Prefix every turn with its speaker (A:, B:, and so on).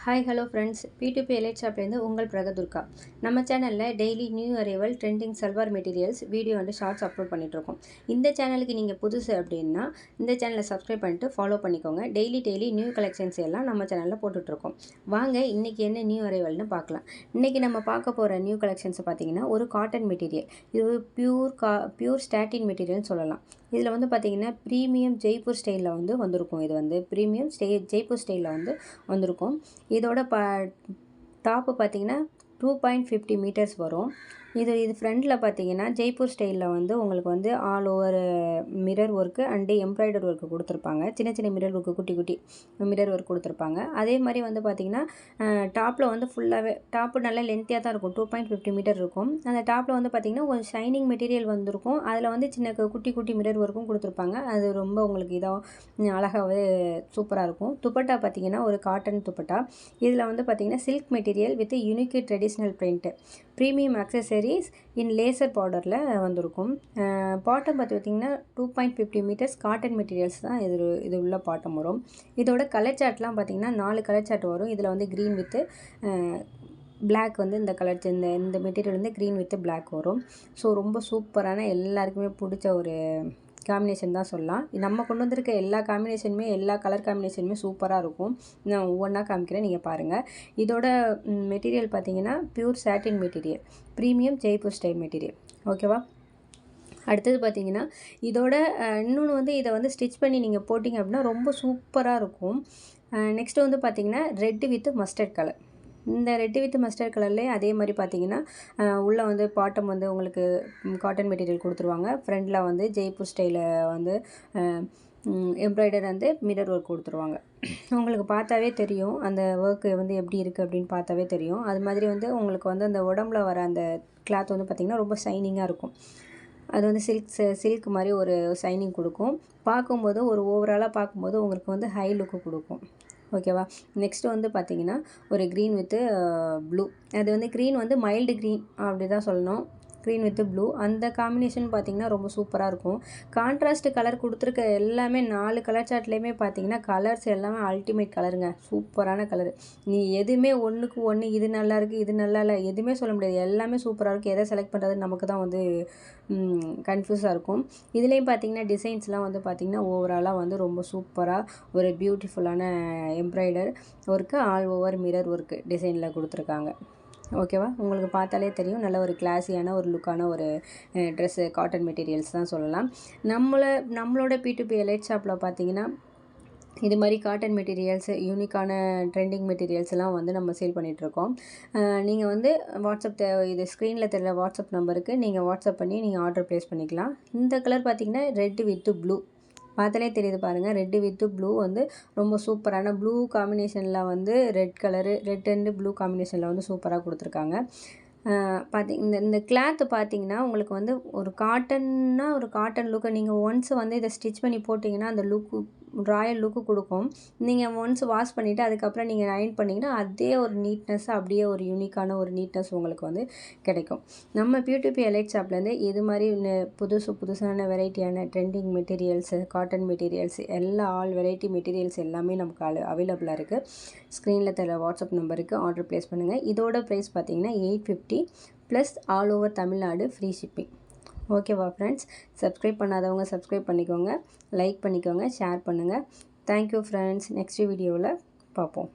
A: Hi hello friends, P2P elite ஷாப்லேருந்து உங்கள் பிரகதுர்கா. நம்ம சேனலில் daily new arrival trending salwar materials video shorts upload பண்ணிகிட்ருக்கோம். இந்த சேனலுக்கு நீங்கள் புதுசு அப்படின்னா இந்த சேனலை சப்ஸ்கிரைப் பண்ணிட்டு ஃபாலோ பண்ணிக்கோங்க. டெய்லி நியூ கலெக்ஷன்ஸ் எல்லாம் நம்ம சேனலில் போட்டுட்ருக்கோம். வாங்க இன்றைக்கி என்ன நியூ அரைவல்னு பார்க்கலாம். இன்றைக்கி நம்ம பார்க்க போகிற நியூ கலெக்ஷன்ஸை பார்த்தீங்கன்னா ஒரு காட்டன் மெட்டீரியல். இது பியூர் ஸ்டாட்டின் மெட்டீரியல்னு சொல்லலாம். இதில் பார்த்திங்கன்னா ப்ரீமியம் ஜெய்ப்பூர் ஸ்டைலில் வந்திருக்கும். இது ப்ரீமியம் ஜெய்ப்பூர் ஸ்டைலில் வந்திருக்கும். இதோட டாப்பு பார்த்திங்கன்னா 2.50 மீட்டர்ஸ் வரும். இது ஃப்ரண்டில் பார்த்தீங்கன்னா ஜெய்ப்பூர் ஸ்டைலில் உங்களுக்கு all over mirror work and embroider work கொடுத்துருப்பாங்க. சின்ன மிரர் ஒர்க்கு குட்டி மிரர் ஒர்க் கொடுத்துருப்பாங்க. அதே மாதிரி பார்த்திங்கன்னா டாப்பில் ஃபுல்லாகவே டாப்பு நல்லா லென்த்தியாக தான் இருக்கும். 2.50 மீட்டர் இருக்கும். அந்த டாப்பில் பார்த்திங்கன்னா ஒரு ஷைனிங் மெட்டீரியல் வந்திருக்கும். அதில் சின்ன குட்டி மிரர் ஒர்க்கும் கொடுத்துருப்பாங்க. அது ரொம்ப உங்களுக்கு இதாக அழகாகவே சூப்பராக இருக்கும். துப்பட்டா பார்த்திங்கன்னா ஒரு காட்டன் துப்பட்டா. இதில் பார்த்திங்கன்னா silk material with unique traditional print, premium accessories in laser பார்டரில் வந்திருக்கும். பாட்டம் பார்த்திங்கன்னா 2.50 மீட்டர்ஸ் காட்டன் மெட்டீரியல்ஸ் தான் இது உள்ள பாட்டம் வரும். இதோட கலர் சார்ட்லாம் பார்த்திங்கன்னா 4 கலர் சார்ட் வரும். இதில் க்ரீன் வித்து பிளாக் இந்த கலர் இந்த மெட்டீரியல் க்ரீன் வித் பிளாக் வரும். ஸோ ரொம்ப சூப்பரான எல்லாருக்குமே பிடிச்ச ஒரு காம்பினேஷன் தான் சொல்லலாம். நம்ம கொண்டு வந்திருக்க எல்லா காம்பினேஷனுமே எல்லா கலர் காம்பினேஷனுமே சூப்பராக இருக்கும். நான் ஒவ்வொன்றா காமிக்கிறேன், நீங்கள் பாருங்கள். இதோட மெட்டீரியல் பார்த்தீங்கன்னா பியூர் சாட்டின் material, premium Jaipur style material. ஓகேவா? அடுத்தது பார்த்தீங்கன்னா இதோட இன்னொன்று இதை ஸ்டிச் பண்ணி நீங்கள் போட்டிங்க அப்படின்னா ரொம்ப சூப்பராக இருக்கும். நெக்ஸ்ட்டு பார்த்தீங்கன்னா ரெட்டு வித் மஸ்டர்ட் கலர். இந்த ரெட்டு வித் மஸ்டர்ட் கலர்லேயே அதே மாதிரி பார்த்தீங்கன்னா உள்ளே பாட்டம் உங்களுக்கு காட்டன் மெட்டீரியல் கொடுத்துருவாங்க. ஃப்ரண்டில் ஜெய்ப்பூர் ஸ்டைலில் எம்ப்ராய்டர் மிரர் ஒர்க் கொடுத்துருவாங்க. உங்களுக்கு பார்த்தாவே தெரியும் அந்த ஒர்க்கு எப்படி இருக்குது அப்படின்னு பார்த்தாவே தெரியும். அது மாதிரி உங்களுக்கு அந்த உடம்புல வர அந்த கிளாத் பார்த்திங்கன்னா ரொம்ப ஷைனிங்காக இருக்கும். அது சில்க் மாதிரி ஒரு ஷைனிங் கொடுக்கும். பார்க்கும்போது ஒரு ஓவராலாக பார்க்கும்போது உங்களுக்கு ஹை லுக்கு கொடுக்கும். ஓகேவா? நெக்ஸ்ட்டு பார்த்தீங்கன்னா ஒரு க்ரீன் வித்து ப்ளூ. அது க்ரீன் மைல்டு க்ரீன் அப்படி தான் சொல்லணும். க்ரீன் வித்து ப்ளூ அந்த காம்பினேஷன் பார்த்திங்கன்னா ரொம்ப சூப்பராக இருக்கும். கான்ட்ராஸ்ட் கலர் கொடுத்துருக்க எல்லாமே 4 கலர் சார்ட்லேயுமே பார்த்திங்கன்னா கலர்ஸ் எல்லாமே அல்டிமேட் கலருங்க. சூப்பரான கலரு. நீ எதுவுமே ஒன்றுக்கு ஒன்று இது நல்லா இருக்குது இது நல்லா இல்லை எதுவுமே சொல்ல முடியாது. எல்லாமே சூப்பராக இருக்குது. எதை செலக்ட் பண்ணுறதுன்னு நமக்கு தான் கன்ஃபியூஸாக இருக்கும். இதுலேயும் பார்த்திங்கன்னா டிசைன்ஸ்லாம் பார்த்திங்கன்னா ஓவராலாக ரொம்ப சூப்பராக ஒரு பியூட்டிஃபுல்லான embroider work all over mirror work டிசைனில் கொடுத்துருக்காங்க. ஓகேவா? உங்களுக்கு பார்த்தாலே தெரியும் நல்ல ஒரு கிளாஸியான ஒரு லுக்கான ஒரு ட்ரெஸ்ஸு காட்டன் மெட்டீரியல்ஸ் தான் சொல்லலாம். நம்மளோட P2P எலைட் ஷாப்பில் பார்த்தீங்கன்னா இது மாதிரி காட்டன் மெட்டீரியல்ஸ் யூனிக்கான ட்ரெண்டிங் மெட்டீரியல்ஸ் எல்லாம் நம்ம சேல் பண்ணிகிட்ருக்கோம். நீங்கள் வாட்ஸ்அப் இது ஸ்க்ரீனில் தெரியல வாட்ஸ்அப் நம்பருக்கு நீங்கள் வாட்ஸ்அப் பண்ணி நீங்கள் ஆர்டர் ப்ளேஸ் பண்ணிக்கலாம். இந்த கலர் பார்த்திங்கன்னா ரெட் வித்து ப்ளூ. பார்த்தாலே தெரியுது பாருங்கள். ரெட்டு வித்து ப்ளூ ரொம்ப சூப்பரான ப்ளூ காம்பினேஷனில் red colour red and blue காம்பினேஷனில் சூப்பராக கொடுத்துருக்காங்க. இந்த கிளாத்து பார்த்தீங்கன்னா உங்களுக்கு ஒரு காட்டன்னா ஒரு காட்டன் லுக்கை நீங்கள் ஒன்ஸ் இதை ஸ்டிச் பண்ணி போட்டிங்கன்னா அந்த லுக்கு ராயல் லுக்கு கொடுக்கும். நீங்கள் ஒன்ஸ் வாஷ் பண்ணிவிட்டு அதுக்கப்புறம் நீங்கள் அயர்ன் பண்ணிங்கன்னா அதே ஒரு நீட்னஸ் அப்படியே ஒரு யூனிக்கான ஒரு நீட்னஸ் உங்களுக்கு கிடைக்கும். நம்ம P2P எலைட் ஷாப்லேருந்து இது மாதிரி புதுசான வெரைட்டியான ட்ரெண்டிங் மெட்டீரியல்ஸு காட்டன் மெட்டீரியல்ஸ் எல்லா ஆல் வெரைட்டி மெட்டீரியல்ஸ் எல்லாமே நமக்கு அவைலபிளாக இருக்குது. ஸ்க்ரீனில் தர வாட்ஸ்அப் நம்பருக்கு ஆர்டர் ப்ளேஸ் பண்ணுங்கள். இதோட ப்ரைஸ் பார்த்தீங்கன்னா 850 plus all over Tamil Nadu free shipping. ஓகேவா ஃப்ரெண்ட்ஸ்? சப்ஸ்கிரைப் பண்ணாதவங்க சப்ஸ்கிரைப் பண்ணிக்கோங்க, லைக் பண்ணிக்கோங்க, ஷேர் பண்ணுங்கள். Thank you friends. நெக்ஸ்ட் வீடியோவில் பார்ப்போம்.